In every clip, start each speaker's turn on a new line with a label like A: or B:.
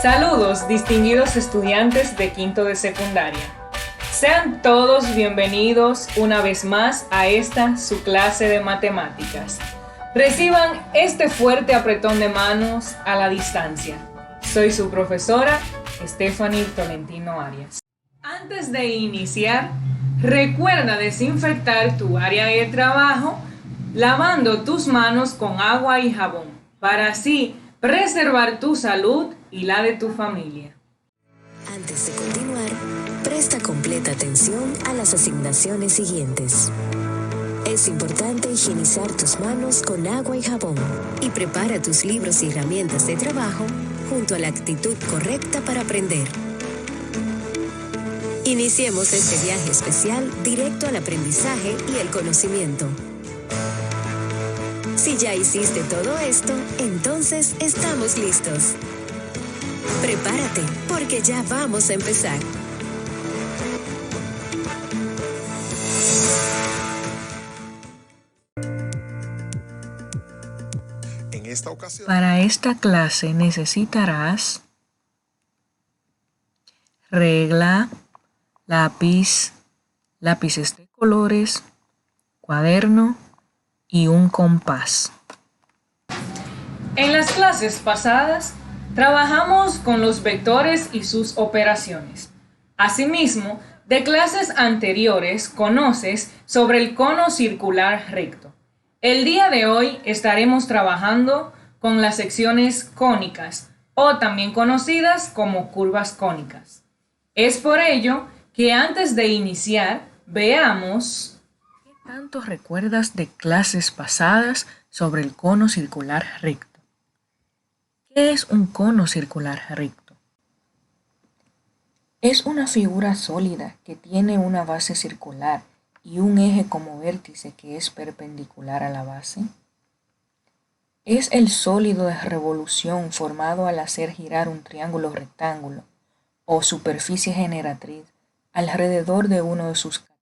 A: Saludos, distinguidos estudiantes de quinto de secundaria. Sean todos bienvenidos una vez más a esta su clase de matemáticas. Reciban este fuerte apretón de manos a la distancia. Soy su profesora, Stephanie Tolentino Arias. Antes de iniciar, recuerda desinfectar tu área de trabajo lavando tus manos con agua y jabón, para así preservar tu salud y la de tu familia.
B: Antes de continuar, presta completa atención a las asignaciones siguientes. Es importante higienizar tus manos con agua y jabón y prepara tus libros y herramientas de trabajo junto a la actitud correcta para aprender. Iniciemos este viaje especial directo al aprendizaje y el conocimiento. Si ya hiciste todo esto, entonces estamos listos. Prepárate, porque ya vamos a empezar.
A: Para esta clase necesitarás regla, lápiz, lápices de colores, cuaderno y un compás. En las clases pasadas trabajamos con los vectores y sus operaciones. Asimismo, de clases anteriores conoces sobre el cono circular recto. El día de hoy estaremos trabajando con las secciones cónicas o también conocidas como curvas cónicas. Es por ello que antes de iniciar, veamos ¿qué tanto recuerdas de clases pasadas sobre el cono circular recto? ¿Qué es un cono circular recto? Es una figura sólida que tiene una base circular y un eje como vértice que es perpendicular a la base. Es el sólido de revolución formado al hacer girar un triángulo rectángulo o superficie generatriz alrededor de uno de sus catetos.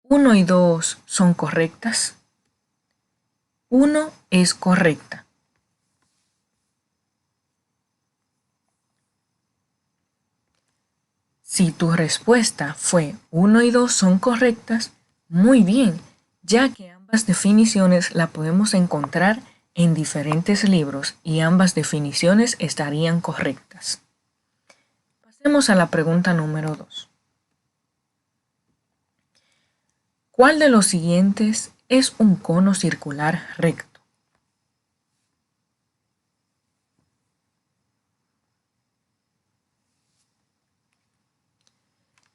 A: 1 y 2 son correctas. 1 es correcta. Si tu respuesta fue 1 y 2 son correctas, muy bien, ya que ambas definiciones la podemos encontrar en diferentes libros y ambas definiciones estarían correctas. Pasemos a la pregunta número 2. ¿Cuál de los siguientes es un cono circular recto?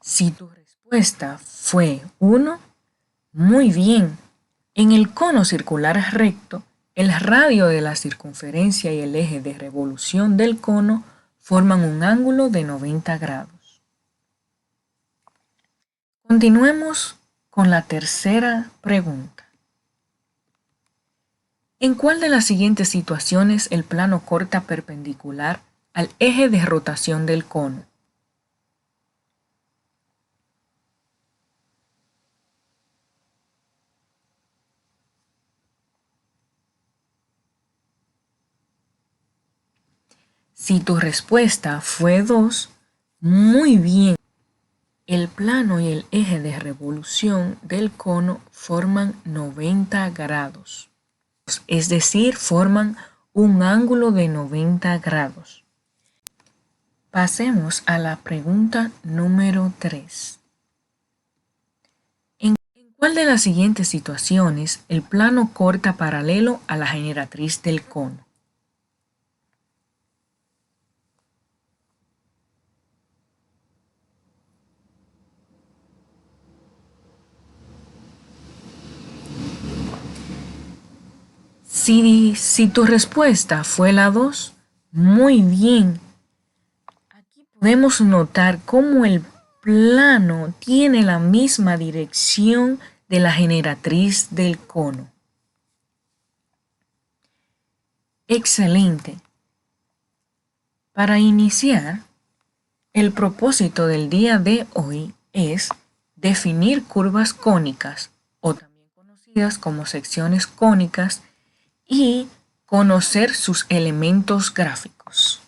A: Si tu respuesta fue 1, muy bien. En el cono circular recto, el radio de la circunferencia y el eje de revolución del cono forman un ángulo de 90 grados. Continuemos con la tercera pregunta. ¿En cuál de las siguientes situaciones el plano corta perpendicular al eje de rotación del cono? Si tu respuesta fue 2, muy bien. El plano y el eje de revolución del cono forman 90 grados, es decir, forman un ángulo de 90 grados. Pasemos a la pregunta número 3. ¿En cuál de las siguientes situaciones el plano corta paralelo a la generatriz del cono? Si tu respuesta fue la 2, muy bien. Aquí podemos notar cómo el plano tiene la misma dirección de la generatriz del cono. Excelente. Para iniciar, el propósito del día de hoy es definir curvas cónicas o también conocidas como secciones cónicas y Conocer sus elementos gráficos.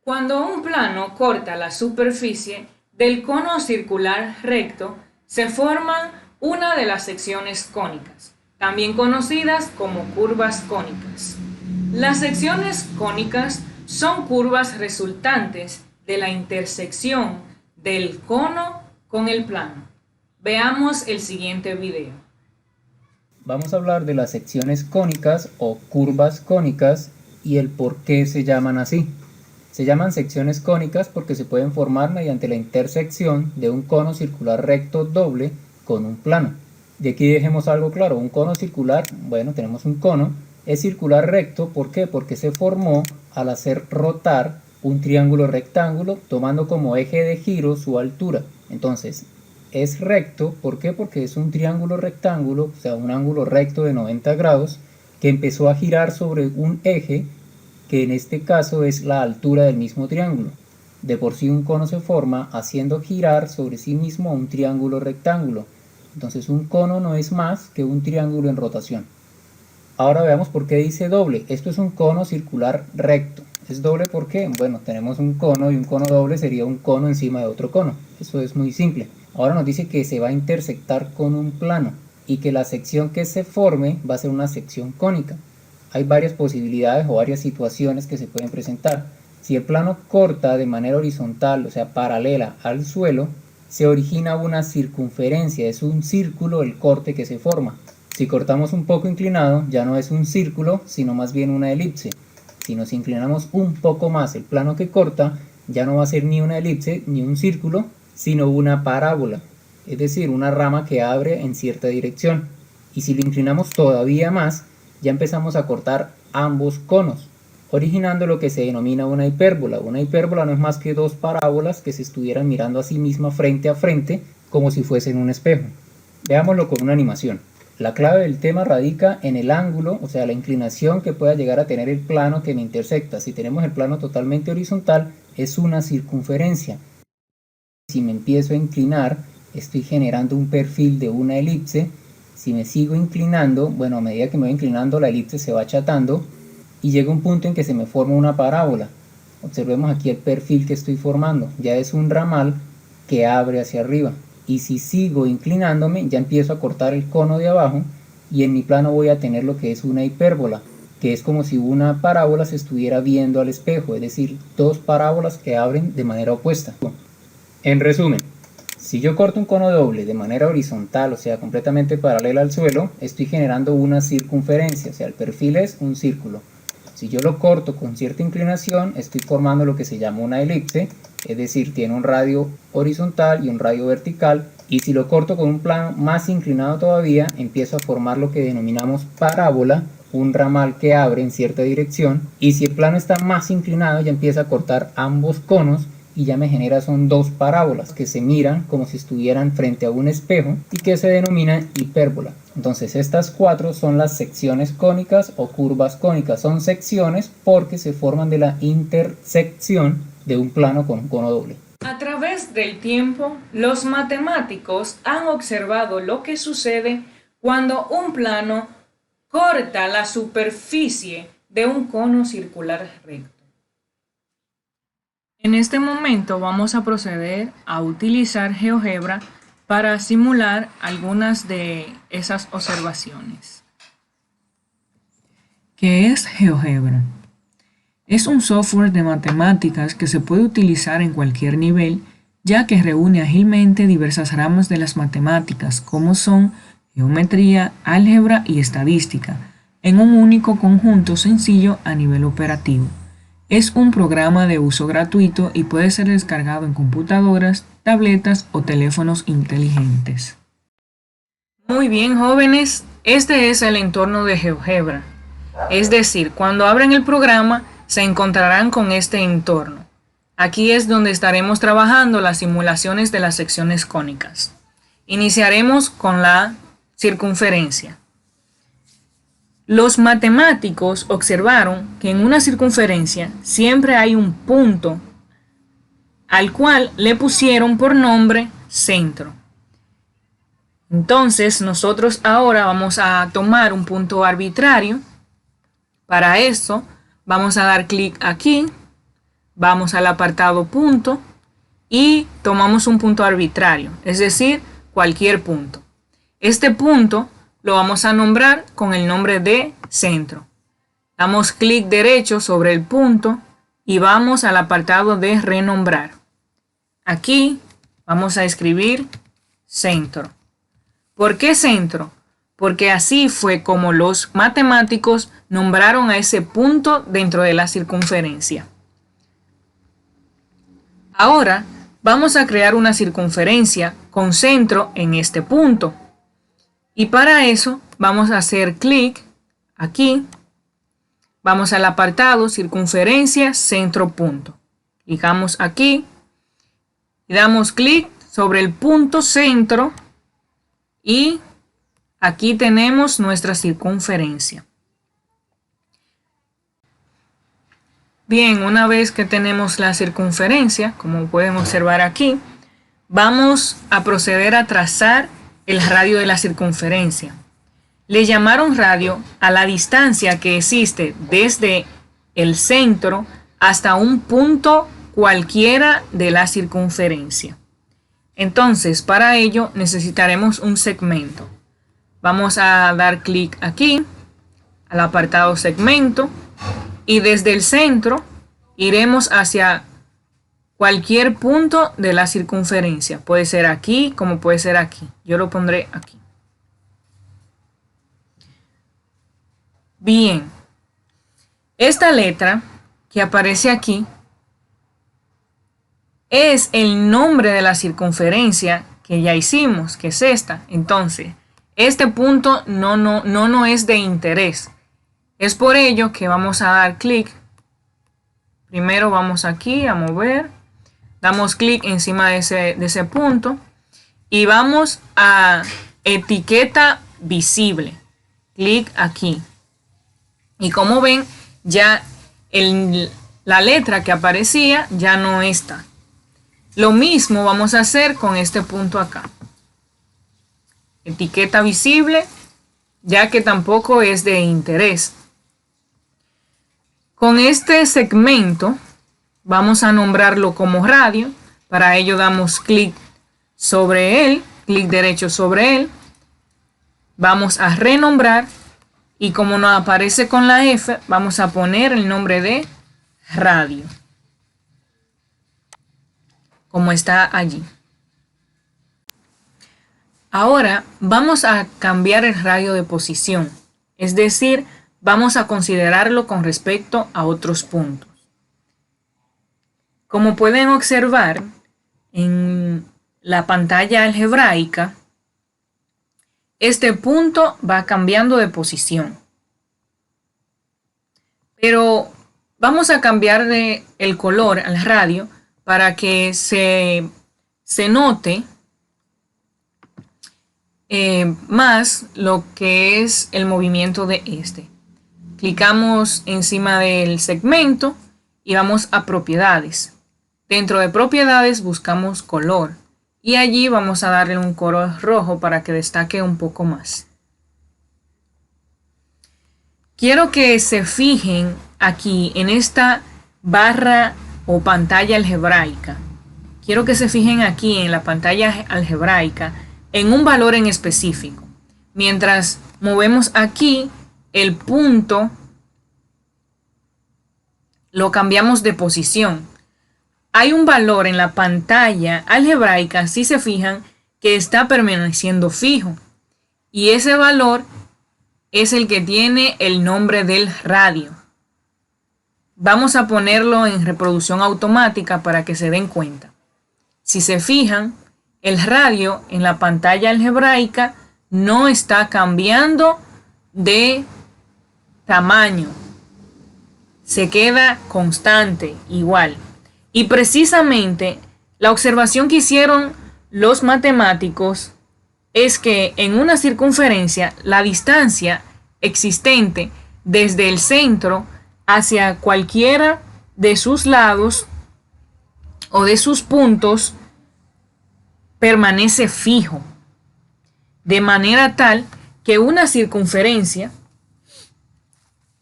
A: Cuando un plano corta la superficie del cono circular recto, se forman una de las secciones cónicas, también conocidas como curvas cónicas. Las secciones cónicas son curvas resultantes de la intersección del cono con el plano. Veamos el siguiente video.
C: Vamos a hablar de las secciones cónicas o curvas cónicas y el por qué se llaman así. Se llaman secciones cónicas porque se pueden formar mediante la intersección de un cono circular recto doble con un plano. Y aquí dejemos algo claro, un cono circular, bueno, tenemos un cono, es circular recto, ¿por qué? Porque se formó al hacer rotar un triángulo rectángulo tomando como eje de giro su altura. Entonces, es recto, ¿por qué? Porque es un triángulo rectángulo, o sea, un ángulo recto de 90 grados que empezó a girar sobre un eje que en este caso es la altura del mismo triángulo. De por sí un cono se forma haciendo girar sobre sí mismo un triángulo rectángulo. Entonces un cono no es más que un triángulo en rotación. Ahora veamos por qué dice doble. Esto es un cono circular recto. ¿Es doble por qué? Bueno, tenemos un cono y un cono doble sería un cono encima de otro cono. Eso es muy simple. Ahora nos dice que se va a intersectar con un plano y que la sección que se forme va a ser una sección cónica. Hay varias posibilidades o varias situaciones que se pueden presentar. Si el plano corta de manera horizontal, o sea, paralela al suelo, se origina una circunferencia, es un círculo el corte que se forma. Si cortamos un poco inclinado, ya no es un círculo, sino más bien una elipse. Si nos inclinamos un poco más el plano que corta, ya no va a ser ni una elipse ni un círculo, sino una parábola, es decir, una rama que abre en cierta dirección. Y si lo inclinamos todavía más, ya empezamos a cortar ambos conos, originando lo que se denomina una hipérbola. Una hipérbola no es más que dos parábolas que se estuvieran mirando a sí misma frente a frente, como si fuesen un espejo. Veámoslo con una animación. La clave del tema radica en el ángulo, o sea, la inclinación que pueda llegar a tener el plano que me intersecta. Si tenemos el plano totalmente horizontal, es una circunferencia. Si me empiezo a inclinar, estoy generando un perfil de una elipse. Si me sigo inclinando, bueno, a medida que me voy inclinando, la elipse se va achatando y llega un punto en que se me forma una parábola. Observemos aquí el perfil que estoy formando. Ya es un ramal que abre hacia arriba. Y si sigo inclinándome, ya empiezo a cortar el cono de abajo y en mi plano voy a tener lo que es una hipérbola, que es como si una parábola se estuviera viendo al espejo, es decir, dos parábolas que abren de manera opuesta. En resumen, si yo corto un cono doble de manera horizontal, o sea, completamente paralela al suelo, estoy generando una circunferencia, o sea, el perfil es un círculo. Si yo lo corto con cierta inclinación, estoy formando lo que se llama una elipse, es decir, tiene un radio horizontal y un radio vertical. Y si lo corto con un plano más inclinado todavía, empiezo a formar lo que denominamos parábola, un ramal que abre en cierta dirección. Y si el plano está más inclinado, ya empieza a cortar ambos conos y ya me genera son dos parábolas que se miran como si estuvieran frente a un espejo y que se denominan hipérbola. Entonces estas cuatro son las secciones cónicas o curvas cónicas. Son secciones porque se forman de la intersección de un plano con un cono doble.
A: A través del tiempo, los matemáticos han observado lo que sucede cuando un plano corta la superficie de un cono circular recto. En este momento vamos a proceder a utilizar GeoGebra para simular algunas de esas observaciones. ¿Qué es GeoGebra? Es un software de matemáticas que se puede utilizar en cualquier nivel, ya que reúne ágilmente diversas ramas de las matemáticas, como son geometría, álgebra y estadística, en un único conjunto sencillo a nivel operativo. Es un programa de uso gratuito y puede ser descargado en computadoras, tabletas o teléfonos inteligentes. Muy bien, jóvenes, este es el entorno de GeoGebra. Es decir, cuando abren el programa, se encontrarán con este entorno. Aquí es donde estaremos trabajando las simulaciones de las secciones cónicas. Iniciaremos con la circunferencia. Los matemáticos observaron que en una circunferencia siempre hay un punto al cual le pusieron por nombre centro. Entonces nosotros ahora vamos a tomar un punto arbitrario. Para esto vamos a dar clic aquí, vamos al apartado punto y tomamos un punto arbitrario, es decir, cualquier punto. Este punto lo vamos a nombrar con el nombre de centro. Damos clic derecho sobre el punto y vamos al apartado de renombrar. Aquí vamos a escribir centro. ¿Por qué centro? Porque así fue como los matemáticos nombraron a ese punto dentro de la circunferencia. Ahora vamos a crear una circunferencia con centro en este punto. Y para eso vamos a hacer clic aquí. Vamos al apartado circunferencia centro punto. Clicamos aquí y damos clic sobre el punto centro y aquí tenemos nuestra circunferencia. Bien, una vez que tenemos la circunferencia, como pueden observar aquí, vamos a proceder a trazar el radio de la circunferencia. Le llamaron radio a la distancia que existe desde el centro hasta un punto cualquiera de la circunferencia. Entonces, para ello necesitaremos un segmento. Vamos a dar clic aquí, al apartado segmento, y desde el centro iremos hacia cualquier punto de la circunferencia. Puede ser aquí, como puede ser aquí. Yo lo pondré aquí. Bien, esta letra que aparece aquí es el nombre de la circunferencia que ya hicimos, que es esta. Entonces, este punto no es de interés. Es por ello que vamos a dar clic. Primero vamos aquí a mover. Damos clic encima de ese punto. Y vamos a etiqueta visible. Clic aquí. Y como ven, ya la letra que aparecía ya no está. Lo mismo vamos a hacer con este punto acá. Etiqueta visible, ya que tampoco es de interés. Con este segmento vamos a nombrarlo como radio. Para ello damos clic sobre él, clic derecho sobre él. Vamos a renombrar y como nos aparece con la F, vamos a poner el nombre de radio, como está allí. Ahora vamos a cambiar el radio de posición, es decir, vamos a considerarlo con respecto a otros puntos. Como pueden observar en la pantalla algebraica, este punto va cambiando de posición. Pero vamos a cambiar el color al radio para que se note más lo que es el movimiento de este. Clicamos encima del segmento y vamos a propiedades. Dentro de propiedades buscamos color y allí vamos a darle un color rojo para que destaque un poco más. Quiero que se fijen aquí en esta barra o pantalla algebraica. Quiero que se fijen aquí en la pantalla algebraica en un valor en específico. Mientras movemos aquí, el punto lo cambiamos de posición. Hay un valor en la pantalla algebraica, si se fijan, que está permaneciendo fijo. Y ese valor es el que tiene el nombre del radio. Vamos a ponerlo en reproducción automática para que se den cuenta. Si se fijan, el radio en la pantalla algebraica no está cambiando de tamaño. Se queda constante, igual. Y precisamente la observación que hicieron los matemáticos es que en una circunferencia la distancia existente desde el centro hacia cualquiera de sus lados o de sus puntos permanece fijo. de manera tal que una circunferencia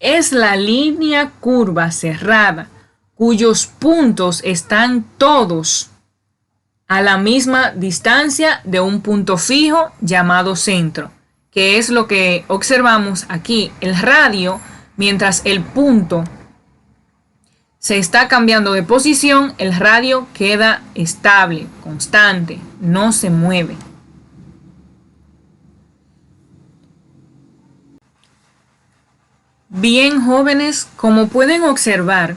A: es la línea curva cerrada cuyos puntos están todos a la misma distancia de un punto fijo llamado centro, que es lo que observamos aquí. El radio, mientras el punto se está cambiando de posición, el radio queda estable, constante, no se mueve. Bien, jóvenes, como pueden observar,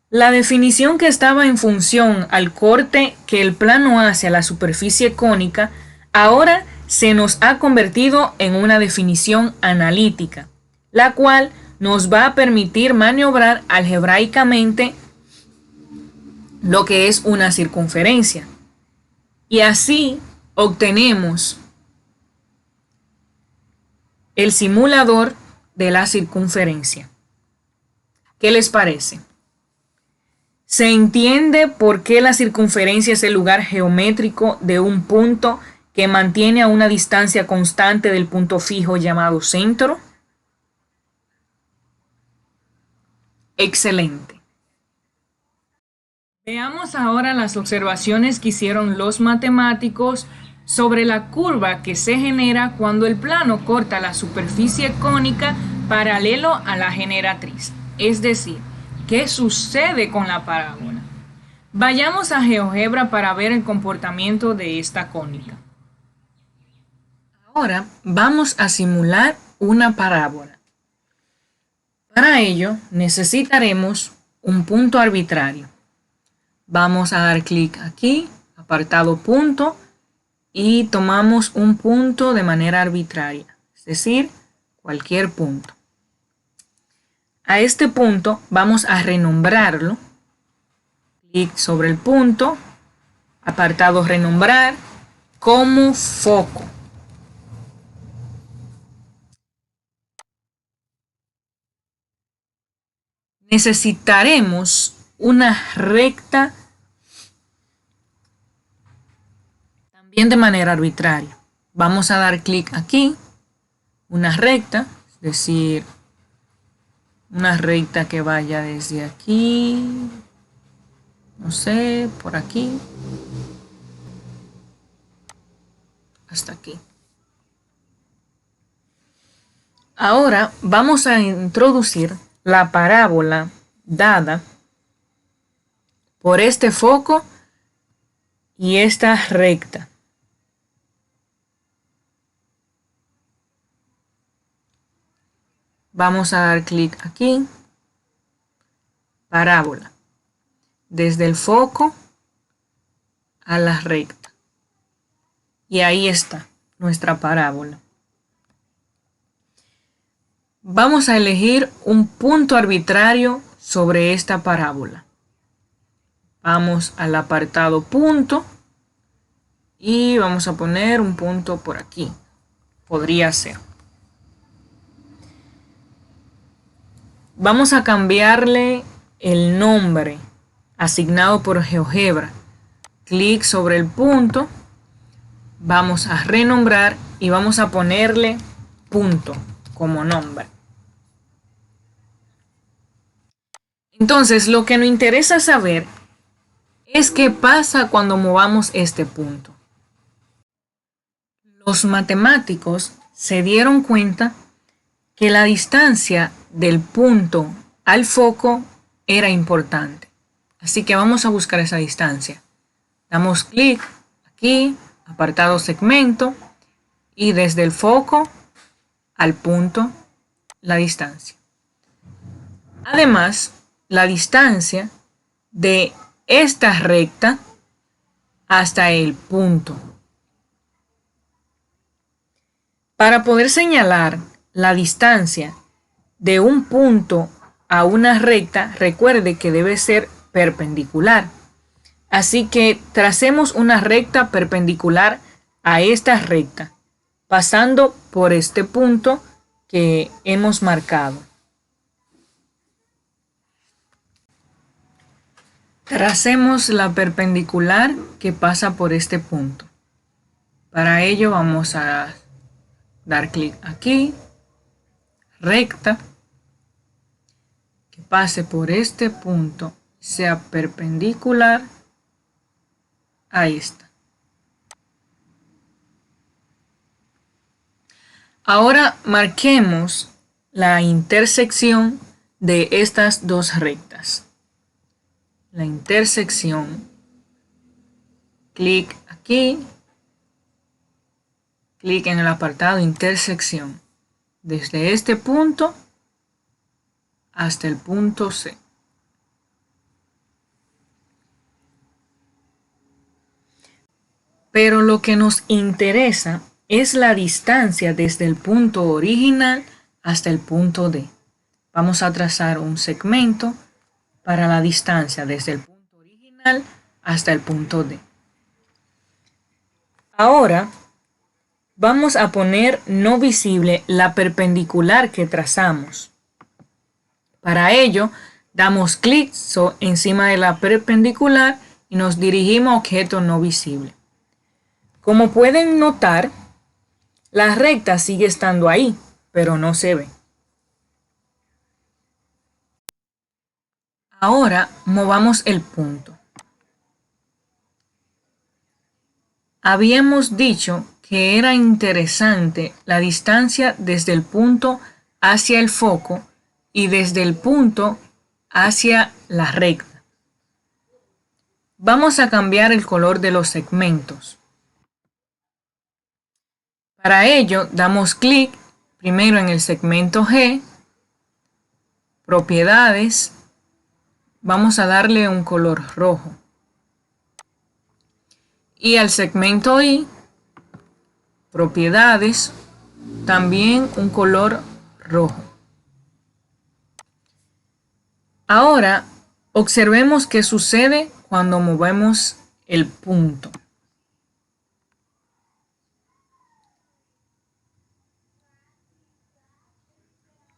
A: la definición que estaba en función al corte que el plano hace a la superficie cónica, ahora se nos ha convertido en una definición analítica, la cual nos va a permitir maniobrar algebraicamente lo que es una circunferencia. Y así obtenemos el simulador de la circunferencia. ¿Qué les parece? Se entiende por qué la circunferencia es el lugar geométrico de un punto que mantiene a una distancia constante del punto fijo llamado centro. Excelente. Veamos ahora las observaciones que hicieron los matemáticos sobre la curva que se genera cuando el plano corta la superficie cónica paralelo a la generatriz. Es decir, ¿qué sucede con la parábola? Vayamos a GeoGebra para ver el comportamiento de esta cónica. Ahora vamos a simular una parábola. Para ello necesitaremos un punto arbitrario. Vamos a dar clic aquí, apartado punto, y tomamos un punto de manera arbitraria, es decir, cualquier punto. A este punto vamos a renombrarlo. Clic sobre el punto, apartado renombrar, como foco. Necesitaremos una recta también de manera arbitraria. Vamos a dar clic aquí, una recta, es decir, una recta que vaya desde aquí, no sé, por aquí, hasta aquí. Ahora vamos a introducir la parábola dada por este foco y esta recta. Vamos a dar clic aquí, parábola, desde el foco a la recta. Y ahí está nuestra parábola. Vamos a elegir un punto arbitrario sobre esta parábola. Vamos al apartado punto y vamos a poner un punto por aquí. Podría ser. Vamos a cambiarle el nombre asignado por GeoGebra. Clic sobre el punto. Vamos a renombrar y vamos a ponerle punto como nombre. Entonces, lo que nos interesa saber es qué pasa cuando movamos este punto. Los matemáticos se dieron cuenta que la distancia del punto al foco era importante. Así que vamos a buscar esa distancia. Damos clic aquí, apartado segmento, y desde el foco al punto, la distancia. Además, la distancia de esta recta hasta el punto. Para poder señalar la distancia de un punto a una recta, recuerde que debe ser perpendicular. Así que tracemos una recta perpendicular a esta recta, pasando por este punto que hemos marcado. Tracemos la perpendicular que pasa por este punto. Para ello vamos a dar clic aquí, recta, que pase por este punto, sea perpendicular a esta. Ahora marquemos la intersección de estas dos rectas. La intersección, clic aquí, clic en el apartado intersección, desde este punto hasta el punto C. Pero lo que nos interesa es la distancia desde el punto original hasta el punto D. Vamos a trazar un segmento para la distancia desde el punto original hasta el punto D. Ahora vamos a poner no visible la perpendicular que trazamos. Para ello, damos clic encima de la perpendicular y nos dirigimos a objeto no visible. Como pueden notar, la recta sigue estando ahí, pero no se ve. Ahora movamos el punto. Habíamos dicho que era interesante la distancia desde el punto hacia el foco y desde el punto hacia la recta. Vamos a cambiar el color de los segmentos. Para ello, damos clic primero en el segmento G, propiedades, vamos a darle un color rojo. Y al segmento I, propiedades, también un color rojo. Ahora, observemos qué sucede cuando movemos el punto.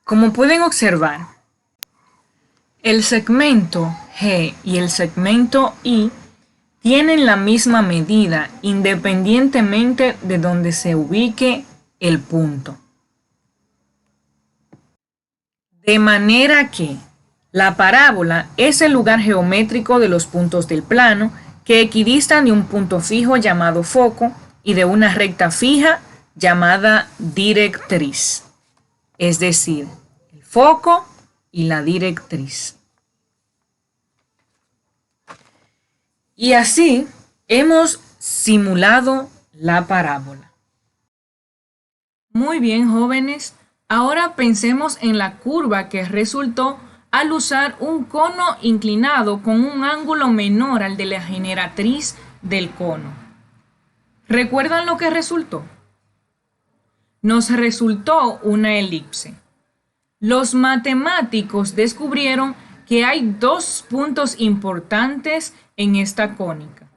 A: Como pueden observar, el segmento G y el segmento I tienen la misma medida independientemente de donde se ubique el punto. De manera que la parábola es el lugar geométrico de los puntos del plano que equidistan de un punto fijo llamado foco y de una recta fija llamada directriz, es decir, el foco y la directriz. Y así hemos simulado la parábola. Muy bien, jóvenes. Ahora pensemos en la curva que resultó al usar un cono inclinado con un ángulo menor al de la generatriz del cono. ¿Recuerdan lo que resultó? Nos resultó una elipse. Los matemáticos descubrieron que hay dos puntos importantes en esta cónica.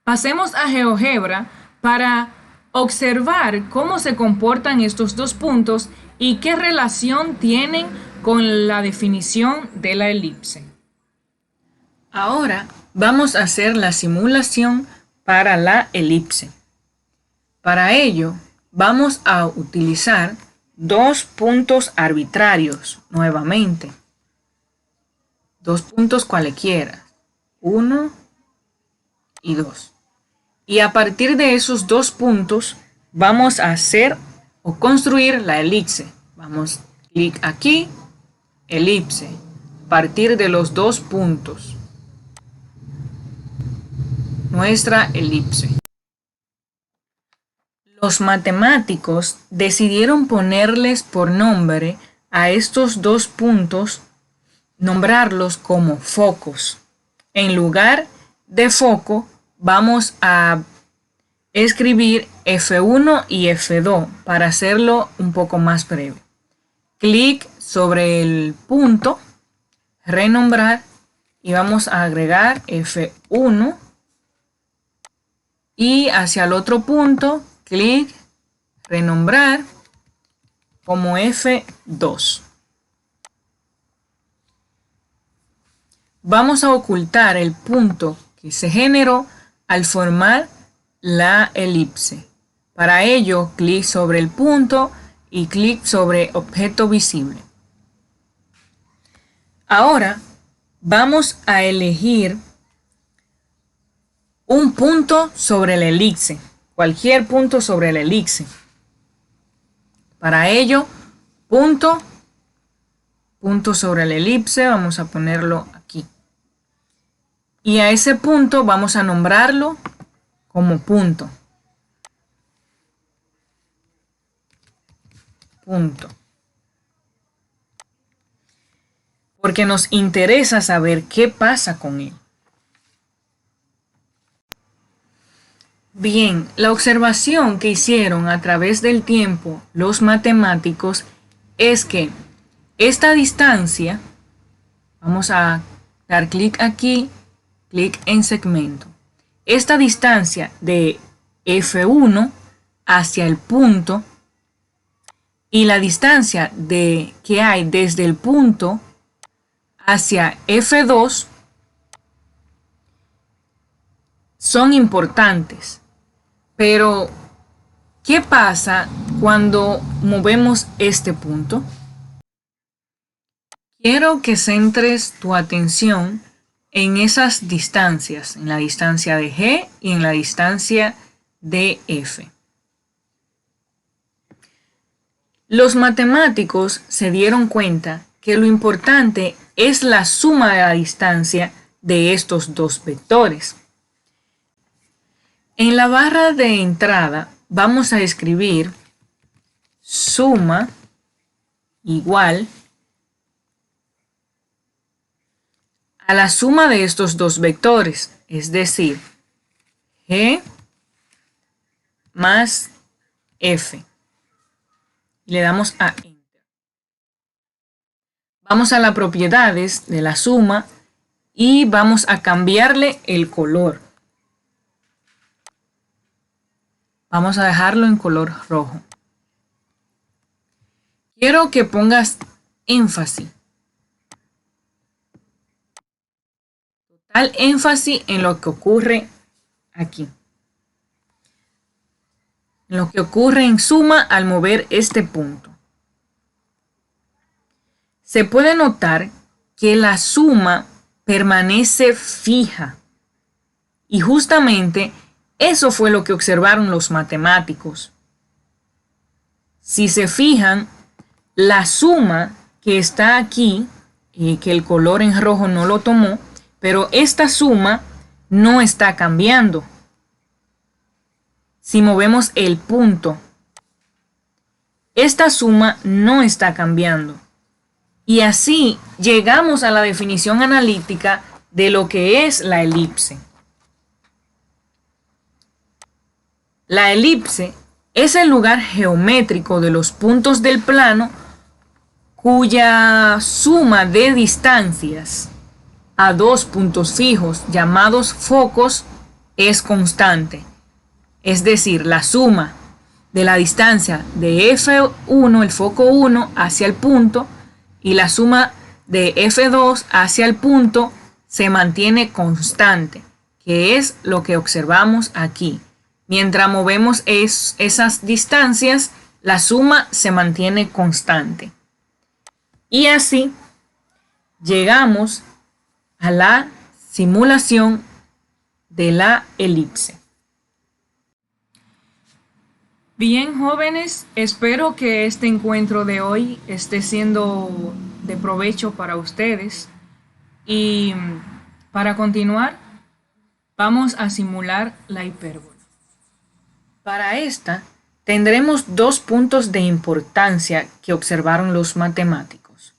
A: Pasemos a GeoGebra para observar cómo se comportan estos dos puntos y qué relación tienen con la definición de la elipse. Ahora vamos a hacer la simulación para la elipse. Para ello, vamos a utilizar dos puntos arbitrarios nuevamente. Dos puntos cualquiera, 1 y 2. Y a partir de esos dos puntos vamos a hacer o construir la elipse. Vamos, clic aquí, elipse, a partir de los dos puntos. Nuestra elipse. Los matemáticos decidieron ponerles por nombre a estos dos puntos, nombrarlos como focos. En lugar de foco, vamos a escribir F1 y F2 para hacerlo un poco más breve. Clic sobre el punto, renombrar y vamos a agregar F1 y hacia el otro punto, clic, renombrar como F2. Vamos a ocultar el punto que se generó al formar la elipse. Para ello, clic sobre el punto y clic sobre objeto visible. Ahora vamos a elegir un punto sobre el elipse, cualquier punto sobre el elipse. Para ello, punto sobre el elipse, vamos a ponerlo aquí. Y a ese punto vamos a nombrarlo como punto. Porque nos interesa saber qué pasa con él. Bien, la observación que hicieron a través del tiempo los matemáticos es que esta distancia, vamos a dar clic aquí, clic en segmento. Esta distancia de F1 hacia el punto y la distancia que hay desde el punto hacia F2 son importantes. Pero, ¿qué pasa cuando movemos este punto? Quiero que centres tu atención en esas distancias, en la distancia de G y en la distancia de F. Los matemáticos se dieron cuenta que lo importante es la suma de la distancia de estos dos vectores. En la barra de entrada vamos a escribir suma igual a la suma de estos dos vectores, es decir, G más F. Le damos a Enter. Vamos a las propiedades de la suma y vamos a cambiarle el color. Vamos a dejarlo en color rojo. Quiero que pongas énfasis. Total énfasis en lo que ocurre aquí. En lo que ocurre en suma al mover este punto. Se puede notar que la suma permanece fija. Y justamente eso fue lo que observaron los matemáticos. Si se fijan, la suma que está aquí, que el color en rojo no lo tomó, pero esta suma no está cambiando. Si movemos el punto, esta suma no está cambiando. Y así llegamos a la definición analítica de lo que es la elipse. La elipse es el lugar geométrico de los puntos del plano cuya suma de distancias a dos puntos fijos llamados focos es constante. Es decir, la suma de la distancia de F1, el foco 1, hacia el punto y la suma de F2 hacia el punto se mantiene constante, que es lo que observamos aquí. Mientras movemos esas distancias, la suma se mantiene constante. Y así llegamos a la simulación de la elipse. Bien, jóvenes, espero que este encuentro de hoy esté siendo de provecho para ustedes. Y para continuar, vamos a simular la hipérbola. Para esta, tendremos dos puntos de importancia que observaron los matemáticos.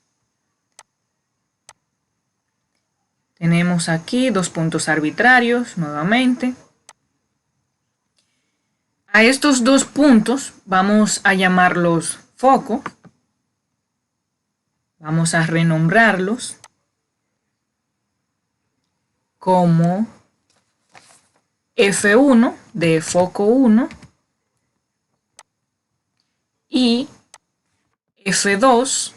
A: Tenemos aquí dos puntos arbitrarios, nuevamente. A estos dos puntos vamos a llamarlos foco. Vamos a renombrarlos como F1 de foco 1 y F2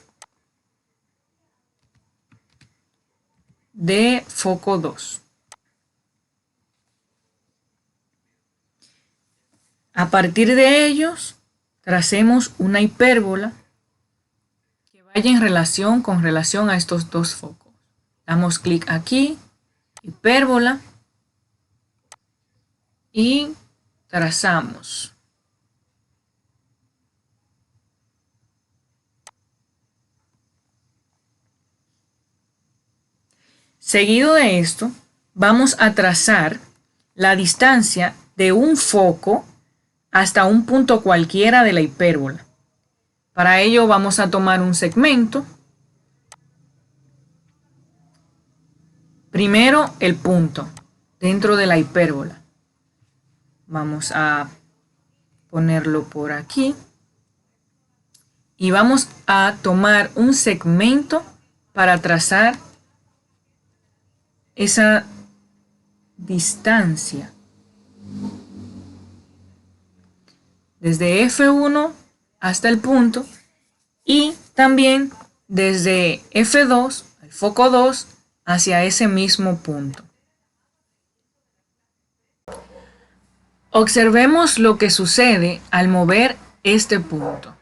A: de foco 2. A partir de ellos, tracemos una hipérbola que vaya en relación a estos dos focos. Damos clic aquí, hipérbola, y trazamos. Seguido de esto, vamos a trazar la distancia de un foco hasta un punto cualquiera de la hipérbola. Para ello vamos a tomar un segmento. Primero el punto dentro de la hipérbola. Vamos a ponerlo por aquí. Y vamos a tomar un segmento para trazar esa distancia. Desde F1 hasta el punto y también desde F2, el foco 2, hacia ese mismo punto. Observemos lo que sucede al mover este punto.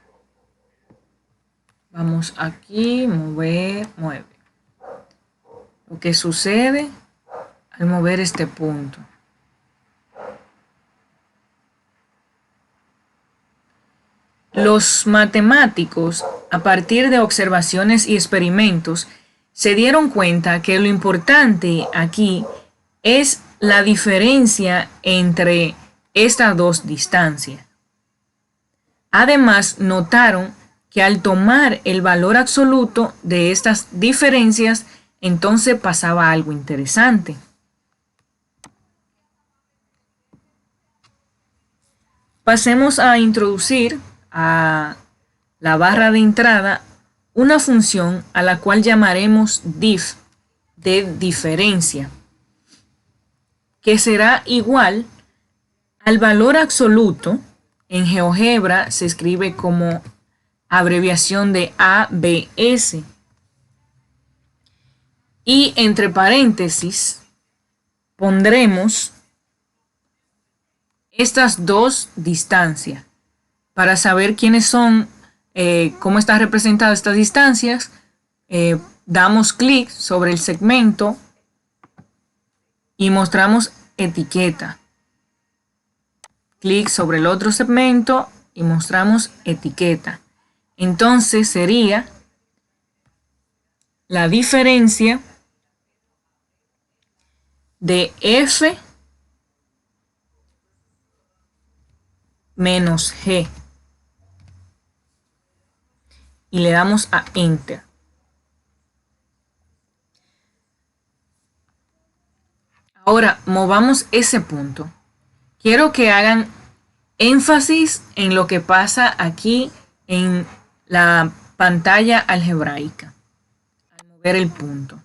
A: Vamos aquí, mover, mueve. Lo que sucede al mover este punto. Los matemáticos, a partir de observaciones y experimentos, se dieron cuenta que lo importante aquí es la diferencia entre estas dos distancias. Además, notaron que al tomar el valor absoluto de estas diferencias, entonces pasaba algo interesante. Pasemos a introducir a la barra de entrada una función a la cual llamaremos diff, de diferencia, que será igual al valor absoluto. En GeoGebra se escribe como abreviación de ABS. Y entre paréntesis pondremos estas dos distancias. Para saber quiénes son, cómo están representadas estas distancias, damos clic sobre el segmento y mostramos etiqueta. Clic sobre el otro segmento y mostramos etiqueta. Entonces sería la diferencia de F menos G. Y le damos a Enter. Ahora movamos ese punto. Quiero que hagan énfasis en lo que pasa aquí en la pantalla algebraica al mover el punto.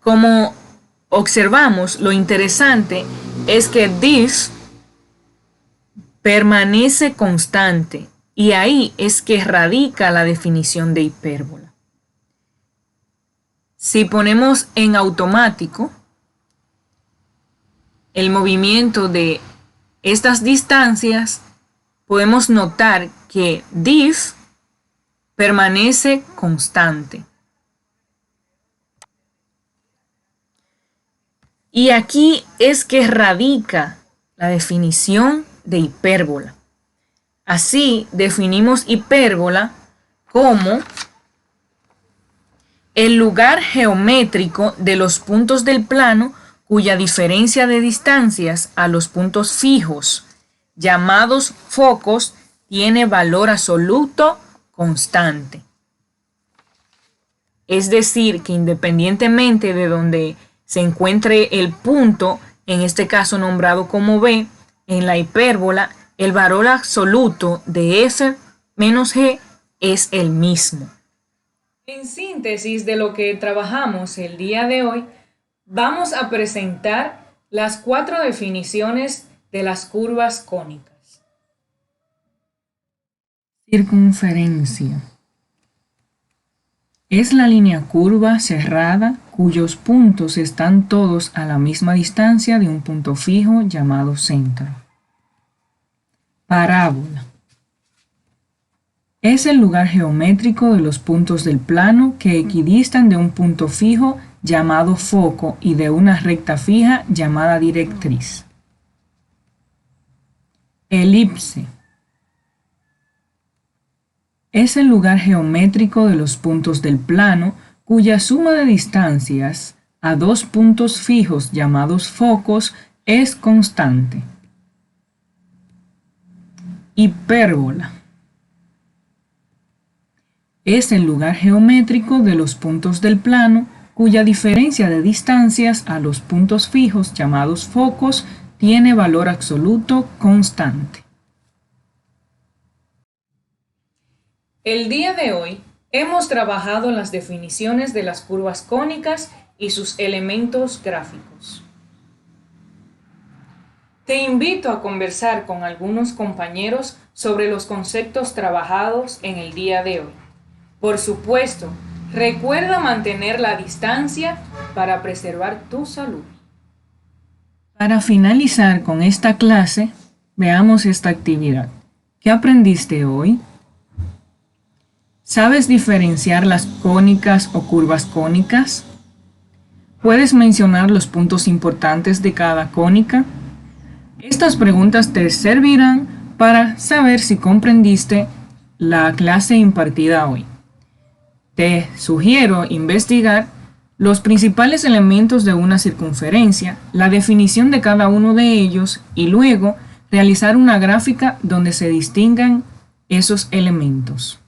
A: Como observamos, lo interesante es que diff permanece constante y ahí es que radica la definición de hipérbola. Si ponemos en automático el movimiento de estas distancias, podemos notar que diff permanece constante. Y aquí es que radica la definición de hipérbola. Así definimos hipérbola como el lugar geométrico de los puntos del plano cuya diferencia de distancias a los puntos fijos, llamados focos, tiene valor absoluto constante. Es decir, que independientemente de donde se encuentre el punto, en este caso nombrado como B, en la hipérbola, el valor absoluto de F menos G es el mismo. En síntesis de lo que trabajamos el día de hoy, vamos a presentar las 4 definiciones de las curvas cónicas. Circunferencia. Es la línea curva cerrada cuyos puntos están todos a la misma distancia de un punto fijo llamado centro. Parábola. Es el lugar geométrico de los puntos del plano que equidistan de un punto fijo llamado foco y de una recta fija llamada directriz. Elipse. Es el lugar geométrico de los puntos del plano cuya suma de distancias a dos puntos fijos llamados focos es constante. Hipérbola. Es el lugar geométrico de los puntos del plano cuya diferencia de distancias a los puntos fijos llamados focos tiene valor absoluto constante. El día de hoy hemos trabajado las definiciones de las curvas cónicas y sus elementos gráficos. Te invito a conversar con algunos compañeros sobre los conceptos trabajados en el día de hoy. Por supuesto, recuerda mantener la distancia para preservar tu salud. Para finalizar con esta clase, veamos esta actividad. ¿Qué aprendiste hoy? ¿Sabes diferenciar las cónicas o curvas cónicas? ¿Puedes mencionar los puntos importantes de cada cónica? Estas preguntas te servirán para saber si comprendiste la clase impartida hoy. Te sugiero investigar los principales elementos de una circunferencia, la definición de cada uno de ellos y luego realizar una gráfica donde se distingan esos elementos.